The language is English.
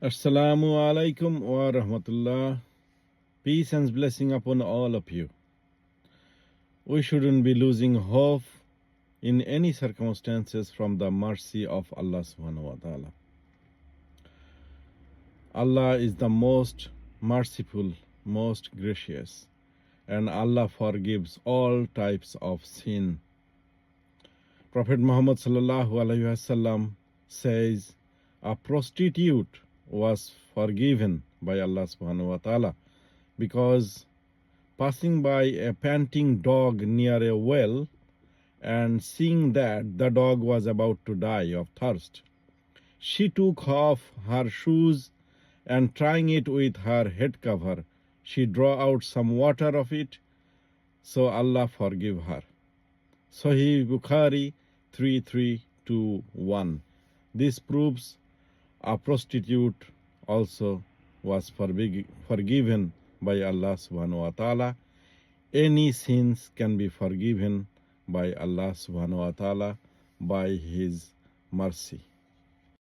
Assalamu alaikum wa rahmatullah. Peace and blessing upon all of you. We shouldn't be losing hope in any circumstances from the mercy of Allah subhanahu wa ta'ala. Allah is the most merciful, most gracious, and Allah forgives all types of sin. Prophet Muhammad sallallahu alaihi wasallam says, a prostitute was forgiven by Allah subhanahu wa ta'ala because passing by a panting dog near a well and seeing that the dog was about to die of thirst, she took off her shoes and trying it with her head cover, she drew out some water of it, so Allah forgive her. Sahih Bukhari 3321. This proves a prostitute also was forgiven by Allah subhanahu wa ta'ala. Any sins can be forgiven by Allah subhanahu wa ta'ala by His mercy.